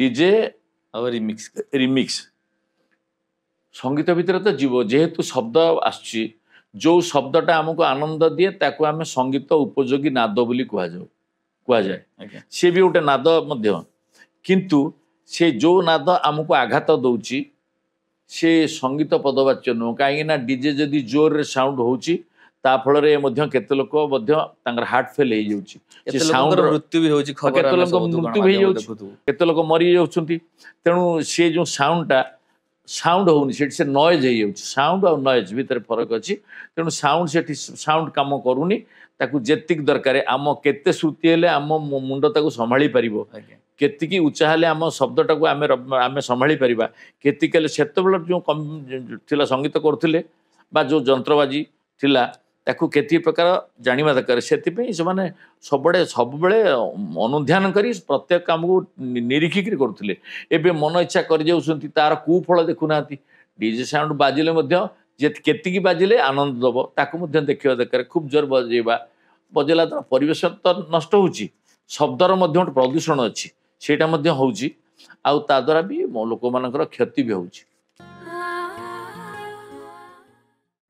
DJ और remix remix संगीत भितर तो जीव जेहेतु शब्द आसुची जो शब्दटा आमको आनंद दिए ताको आमे संगीत उपयोगी नाद बोली कुआजाए आज्ञा सी भी गोटे नाद मध्य किंतु से जो नाद आमको आघात दौची से संगीत पदवाच्य नुह कहीं डीजे जदि जोर रे साउंड होची ता फल केते लोक हार्ट फेल हो जाउची केते लोकंकर मृत्यु भी होची खबर केते आमे लोक सब मृत्यु भी जाउची केते लोक मरी जाउछंती तेणु से जो साउंडटा साउंड होनी से नॉइज हो जाउची साउंड और नॉइज भीतर फरक अच्छी तेणु साउंड से साउंड काम करूनी ताकू जेतिक दरकार आम केते श्रुति हेले आम मुंड ताकू संभाली परिबो आज्ञा केतिकी उच्चा हेले आम शब्दटाକୁ आमे संभाली परिबा केतिक हेले सेतेबेले जो थिला संगीत करथिले बा जो जंत्रबाजी थिला ताकू केति प्रकार जानिबा दरकार सेतिपई से माने सबबेले अनुध्यान करी प्रत्येक काम को निरीक्षिक करथिले एबे मन इच्छा कर जाउसंती तार कु फल देखुनाती डीजे साउंड बाजिले मध्य जे केतिकी बाजिले आनंद दबो ताकू मध्य देखिबा दरकार खूब जोर बजेबा बजेला तो परिवेश तो नष्ट होची शब्दर मध्य प्रदूषण अच्छी सेटा मध्य होची आउ ता द्वारा भी लोक मानकर क्षति भी होची।